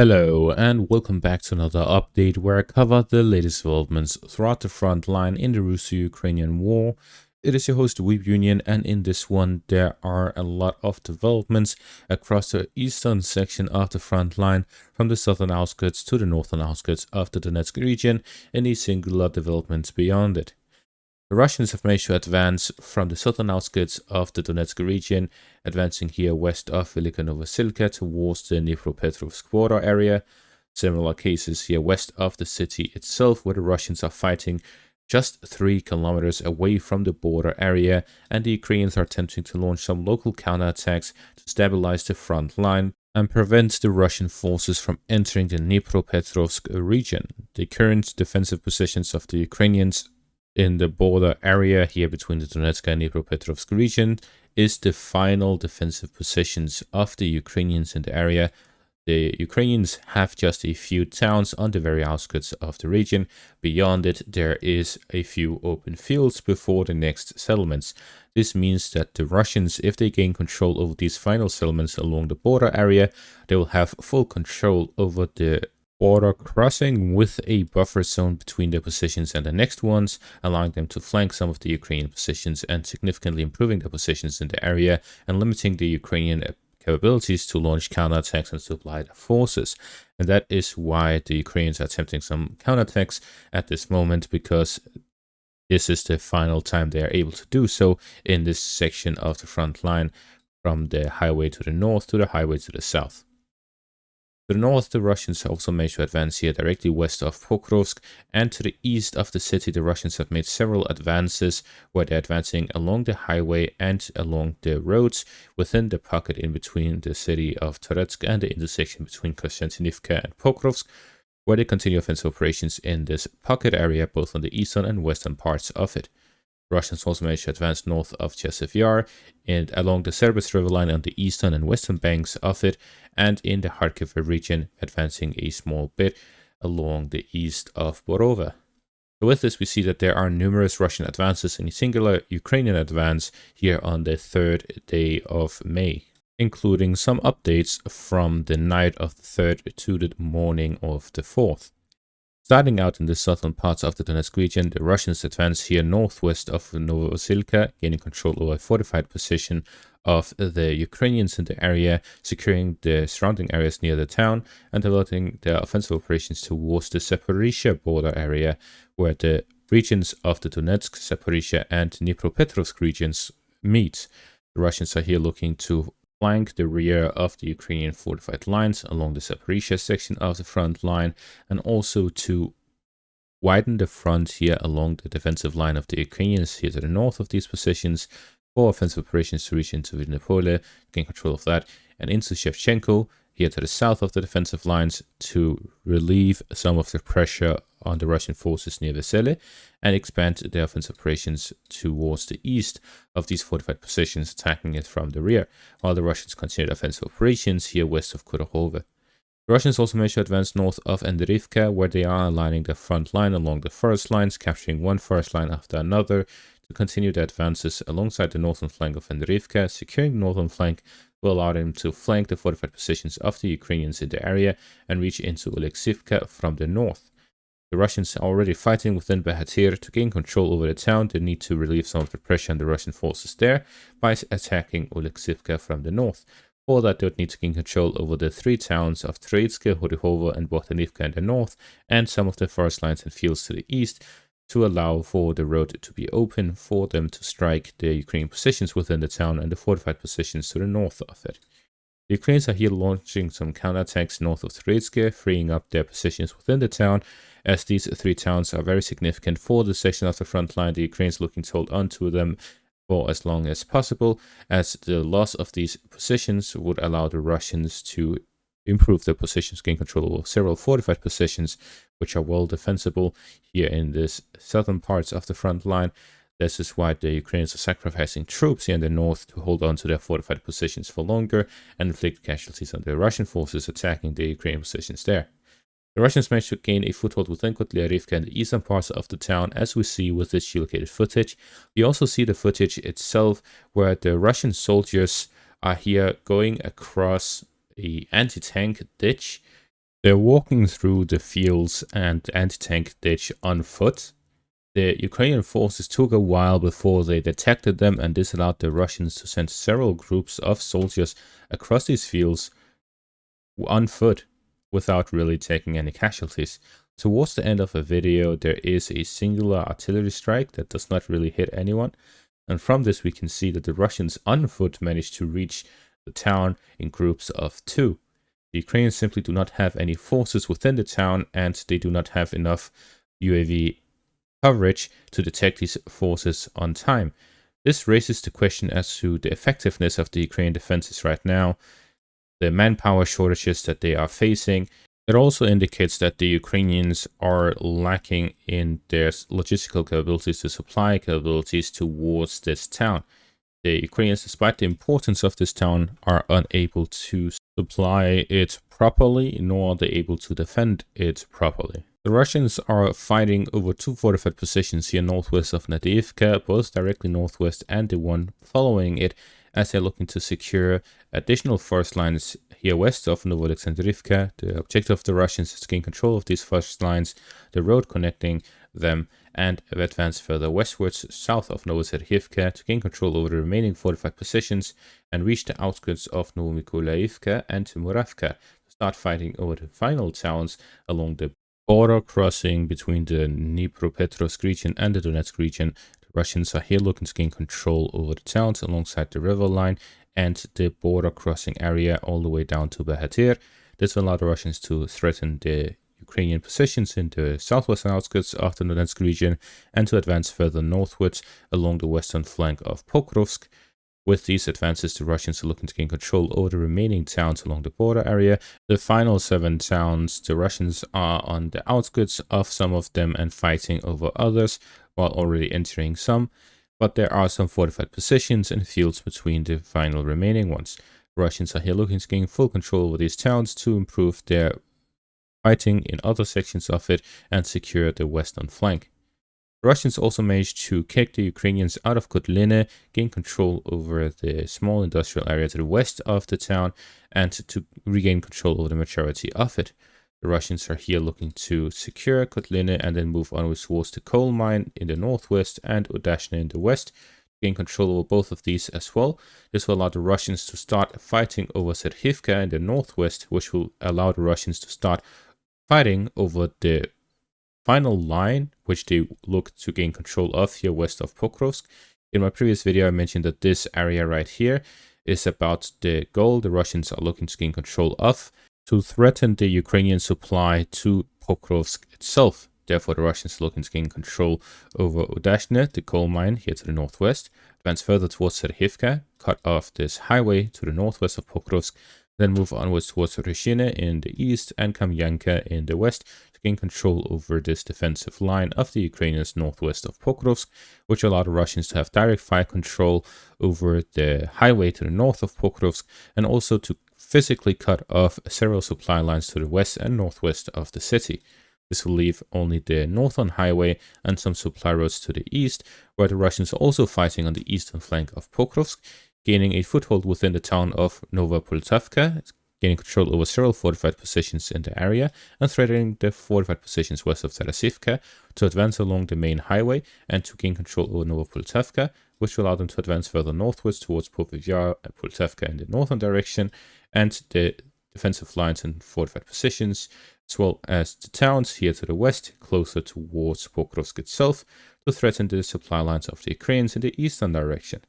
Hello and welcome back to another update where I cover the latest developments throughout the front line in the Russo-Ukrainian war. It is your host Weeb Union, and in this one there are a lot of developments across the eastern section of the front line, from the southern outskirts to the northern outskirts of the Donetsk region, and these singular developments beyond it. The Russians have managed to advance from the southern outskirts of the Donetsk region, advancing here west of Velika Novooleksandrivka towards the Pokrovsk border area. Similar cases here west of the city itself, where the Russians are fighting just 3 kilometers away from the border area, and the Ukrainians are attempting to launch some local counterattacks to stabilize the front line and prevent the Russian forces from entering the Dnipropetrovsk region. The current defensive positions of the Ukrainians in the border area here between the Donetsk and Dnipropetrovsk region is the final defensive positions of the Ukrainians in the area. The Ukrainians have just a few towns on the very outskirts of the region. Beyond it, there is a few open fields before the next settlements. This means that the Russians, if they gain control over these final settlements along the border area, they will have full control over the border crossing with a buffer zone between their positions and the next ones, allowing them to flank some of the Ukrainian positions and significantly improving their positions in the area and limiting the Ukrainian capabilities to launch counterattacks and supply their forces. And that is why the Ukrainians are attempting some counterattacks at this moment, because this is the final time they are able to do so in this section of the front line, from the highway to the north to the highway to the south. To the north, the Russians also managed to advance here directly west of Pokrovsk, and to the east of the city, the Russians have made several advances where they're advancing along the highway and along the roads within the pocket in between the city of Donetsk and the intersection between Kostyantinivka and Pokrovsk, where they continue offensive operations in this pocket area, both on the eastern and western parts of it. Russians also managed to advance north of Chesev Yar and along the Serbis river line on the eastern and western banks of it, and in the Kharkiv region, advancing a small bit along the east of Borova. So with this, we see that there are numerous Russian advances and a singular Ukrainian advance here on the 3rd day of May, including some updates from the night of the 3rd to the morning of the 4th. Starting out in the southern parts of the Donetsk region, the Russians advance here northwest of Novooleksandrivka, gaining control over a fortified position of the Ukrainians in the area, securing the surrounding areas near the town, and developing their offensive operations towards the Zaporizhia border area, where the regions of the Donetsk, Zaporizhia, and Dnipropetrovsk regions meet. The Russians are here looking to flank the rear of the Ukrainian fortified lines along the Zaporizhia section of the front line, and also to widen the front here along the defensive line of the Ukrainians here to the north of these positions for offensive operations to reach into Vidnopole, gain control of that, and into Shevchenko here to the south of the defensive lines to relieve some of the pressure on the Russian forces near Vesele and expand their offensive operations towards the east of these fortified positions, attacking it from the rear, while the Russians continued offensive operations here west of Kudahove. The Russians also managed to advance north of Andrivka, where they are aligning the front line along the forest lines, capturing one forest line after another to continue their advances alongside the northern flank of Andrivka. Securing the northern flank will allow them to flank the fortified positions of the Ukrainians in the area and reach into Oleksivka from the north. The Russians are already fighting within Bahatir. To gain control over the town, they need to relieve some of the pressure on the Russian forces there by attacking Oleksivka from the north. For that, they would need to gain control over the 3 towns of Troitske, Horyhovo, and Bohdanivka in the north, and some of the forest lines and fields to the east, to allow for the road to be open for them to strike the Ukrainian positions within the town and the fortified positions to the north of it. The Ukrainians are here launching some counterattacks north of Troitske, freeing up their positions within the town, as these 3 towns are very significant for the section of the front line. The Ukrainians looking to hold on to them for as long as possible, as the loss of these positions would allow the Russians to improve their positions, gain control of several fortified positions, which are well defensible here in this southern parts of the front line. This is why the Ukrainians are sacrificing troops here in the north to hold on to their fortified positions for longer and inflict casualties on the Russian forces attacking the Ukrainian positions there. The Russians managed to gain a foothold within Kotlyarivka and the eastern parts of the town, as we see with this geolocated footage. We also see the footage itself where the Russian soldiers are here going across a anti-tank ditch They're walking through the fields and anti-tank ditch on foot. The Ukrainian forces took a while before they detected them, and this allowed the Russians to send several groups of soldiers across these fields on foot without really taking any casualties. Towards the end of the video, there is a singular artillery strike that does not really hit anyone. And from this, we can see that the Russians on foot managed to reach the town in groups of 2. The Ukrainians simply do not have any forces within the town, and they do not have enough UAV coverage to detect these forces on time. This raises the question as to the effectiveness of the Ukrainian defenses right now, the manpower shortages that they are facing. It also indicates that the Ukrainians are lacking in their logistical capabilities, the supply capabilities towards this town. The Ukrainians, despite the importance of this town, are unable to supply it properly, nor are they able to defend it properly. The Russians are fighting over 2 fortified positions here northwest of Novooleksandrivka, both directly northwest and the one following it, as they're looking to secure additional forest lines here west of Novooleksandrivka. The objective of the Russians is to gain control of these forest lines, the road connecting them, and advance further westwards south of Novooleksandrivka to gain control over the remaining fortified positions and reach the outskirts of Novooleksandrivka and Muravka to start fighting over the final towns along the border crossing between the Dnipropetrovsk region and the Donetsk region. The Russians are here looking to gain control over the towns alongside the river line and the border crossing area all the way down to Bahatir. This will allow the Russians to threaten the Ukrainian positions in the southwestern outskirts of the Donetsk region and to advance further northwards along the western flank of Pokrovsk. With these advances, the Russians are looking to gain control over the remaining towns along the border area. The final 7 towns, the Russians are on the outskirts of some of them and fighting over others, while already entering some. But there are some fortified positions and fields between the final remaining ones. The Russians are here looking to gain full control over these towns to improve their fighting in other sections of it and secure the western flank. The Russians also managed to kick the Ukrainians out of Kotliny, gain control over the small industrial area to the west of the town, and to regain control over the majority of it. The Russians are here looking to secure Kotliny and then move onwards towards the coal mine in the northwest and Udashne in the west, to gain control over both of these as well. This will allow the Russians to start fighting over Serhivka in the northwest, which will allow the Russians to start fighting over the final line, which they look to gain control of here west of Pokrovsk. In my previous video, I mentioned that this area right here is about the goal the Russians are looking to gain control of, to threaten the Ukrainian supply to Pokrovsk itself. Therefore, the Russians are looking to gain control over Udashne, the coal mine here to the northwest, advance further towards Serhivka, cut off this highway to the northwest of Pokrovsk, then move onwards towards Ryshine in the east and Kamyanka in the west, gain control over this defensive line of the Ukrainians northwest of Pokrovsk, which allowed the Russians to have direct fire control over the highway to the north of Pokrovsk, and also to physically cut off several supply lines to the west and northwest of the city. This will leave only the northern highway and some supply roads to the east, where the Russians are also fighting on the eastern flank of Pokrovsk, gaining a foothold within the town of Novooleksandrivka, gaining control over several fortified positions in the area, and threatening the fortified positions west of Tarasivka to advance along the main highway and to gain control over Novooleksandrivka, which will allow them to advance further northwards towards Povyar and Poltavka in the northern direction, and the defensive lines and fortified positions, as well as the towns here to the west, closer towards Pokrovsk itself, to threaten the supply lines of the Ukrainians in the eastern direction.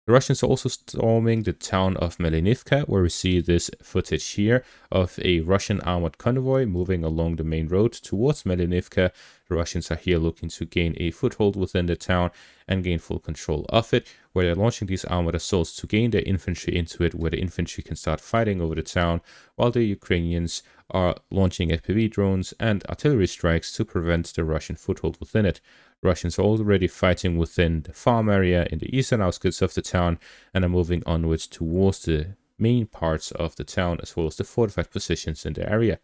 The Russians are also storming the town of Melinivka, where we see this footage here of a Russian armored convoy moving along the main road towards Melinivka. The Russians are here looking to gain a foothold within the town and gain full control of it, where they're launching these armored assaults to gain their infantry into it, where the infantry can start fighting over the town, while the Ukrainians are launching FPV drones and artillery strikes to prevent the Russian foothold within it. Russians are already fighting within the farm area in the eastern outskirts of the town and are moving onwards towards the main parts of the town as well as the fortified positions in the area.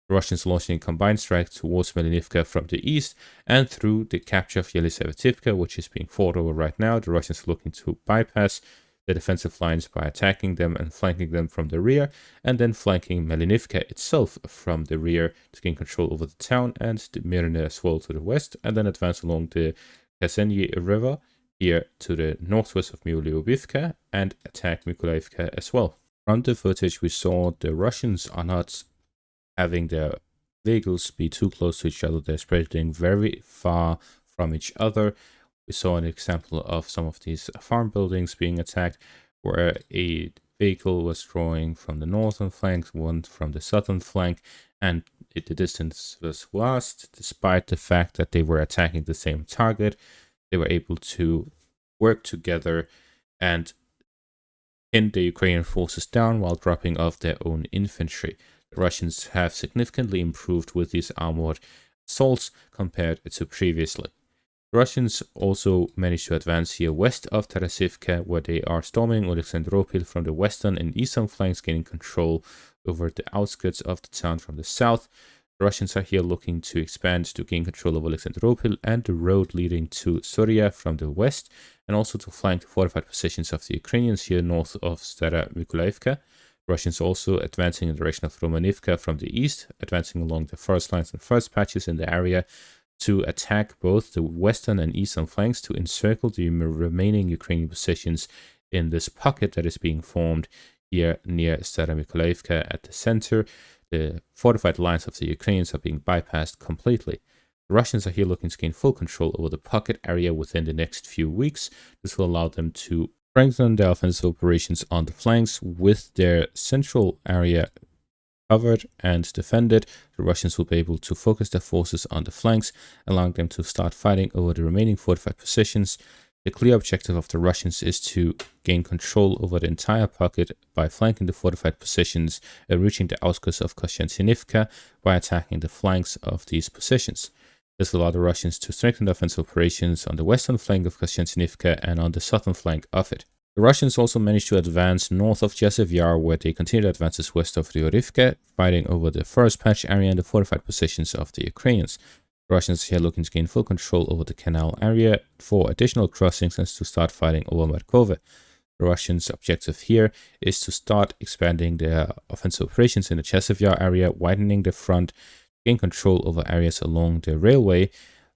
The Russians launching a combined strike towards Melinivka from the east and through the capture of Yelisavetivka, which is being fought over right now. The Russians are looking to bypass the defensive lines by attacking them and flanking them from the rear, and then flanking Malinivka itself from the rear to gain control over the town and the Mirne as well to the west, and then advance along the Kasenyi River here to the northwest of Novooleksandrivka and attack Mykolaiivka as well. From the footage we saw the Russians are not having their vehicles be too close to each other. They're spreading very far from each other. We saw an example of some of these farm buildings being attacked where a vehicle was drawing from the northern flank, one from the southern flank, and the distance was vast. Despite the fact that they were attacking the same target, they were able to work together and pin the Ukrainian forces down while dropping off their own infantry. The Russians have significantly improved with these armored assaults compared to previously. The Russians also managed to advance here west of Tarasivka, where they are storming Oleksandropil from the western and eastern flanks, gaining control over the outskirts of the town from the south. The Russians are here looking to expand to gain control of Oleksandropil and the road leading to Soria from the west, and also to flank the fortified positions of the Ukrainians here north of Stara Mykolaiivka. Russians also advancing in the direction of Romanivka from the east, advancing along the first lines and first patches in the area to attack both the western and eastern flanks to encircle the remaining Ukrainian positions in this pocket that is being formed here near Stara Mykolaiivka at the center. The fortified lines of the Ukrainians are being bypassed completely. The Russians are here looking to gain full control over the pocket area within the next few weeks. This will allow them to strengthen their offensive operations on the flanks with their central area covered and defended. The Russians will be able to focus their forces on the flanks, allowing them to start fighting over the remaining fortified positions. The clear objective of the Russians is to gain control over the entire pocket by flanking the fortified positions and reaching the outskirts of Kostyantinivka by attacking the flanks of these positions. This will allow the Russians to strengthen the offensive operations on the western flank of Kostyantinivka and on the southern flank of it. The Russians also managed to advance north of Jazov Yar, where they continue to advance west of Ryurivka, fighting over the first patch area and the fortified positions of the Ukrainians. The Russians are here looking to gain full control over the canal area for additional crossings and to start fighting over Markove. The Russians' objective here is to start expanding their offensive operations in the Jazov Yar area, widening the front, gain control over areas along the railway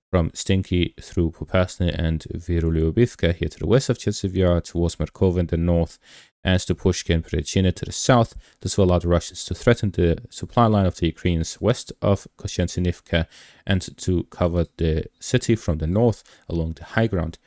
from Stinky through Popasny and Viruliubivka here to the west of Jazov Yar towards Markov in the north, and to Pushka and Perechina to the south. This will allow the Russians to threaten the supply line of the Ukrainians west of Kostyantinivka and to cover the city from the north along the high ground.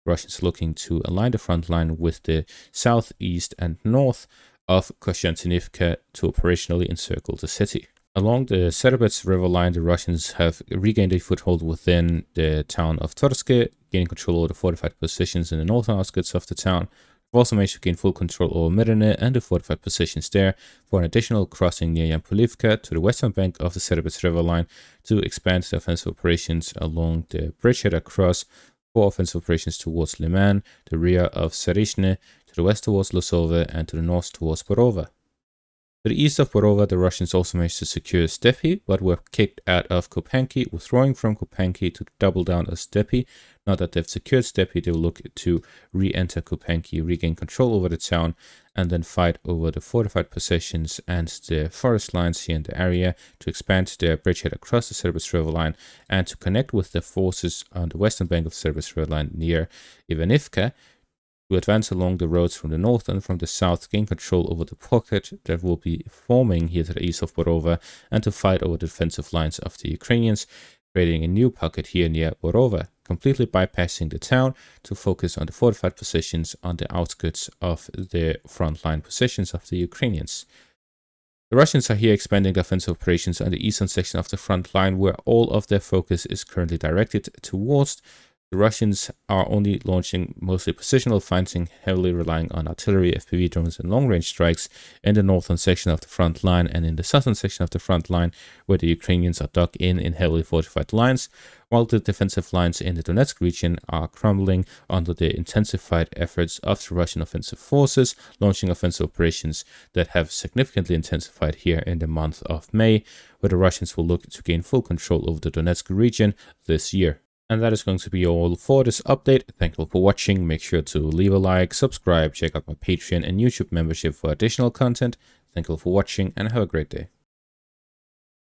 The Russians looking to align the front line with the south, east, and north of Kostyantinivka to operationally encircle the city. Along the Serebets River line, the Russians have regained a foothold within the town of Torske, gaining control over the fortified positions in the northern outskirts of the town. They've also managed to gain full control over Mirne and the fortified positions there for an additional crossing near Yampolivka to the western bank of the Serebets River line to expand the offensive operations along the bridgehead across for offensive operations towards Liman, the rear of Sarishne, to the west towards Losove, and to the north towards Borova. To the east of Borova, the Russians also managed to secure Stepi, but were kicked out of Kopanki, withdrawing from Kopanki to double down on Stepi. Now that they've secured Stepi, they will look to re-enter Kopanki, regain control over the town, and then fight over the fortified positions and the forest lines here in the area to expand their bridgehead across the Serbis River line and to connect with the forces on the western bank of the Serbis River line near Ivanivka, to advance along the roads from the north and from the south, gain control over the pocket that will be forming here to the east of Borova, and to fight over the defensive lines of the Ukrainians, creating a new pocket here near Borova, completely bypassing the town to focus on the fortified positions on the outskirts of the frontline positions of the Ukrainians. The Russians are here expanding the offensive operations on the eastern section of the front line, where all of their focus is currently directed towards. The Russians are only launching mostly positional fighting, heavily relying on artillery, FPV drones, and long-range strikes in the northern section of the front line and in the southern section of the front line, where the Ukrainians are dug in heavily fortified lines, while the defensive lines in the Donetsk region are crumbling under the intensified efforts of the Russian offensive forces, launching offensive operations that have significantly intensified here in the month of May, where the Russians will look to gain full control over the Donetsk region this year. And that is going to be all for this update. Thank you for watching. Make sure to leave a like, subscribe, check out my Patreon and YouTube membership for additional content. Thank you for watching and have a great day.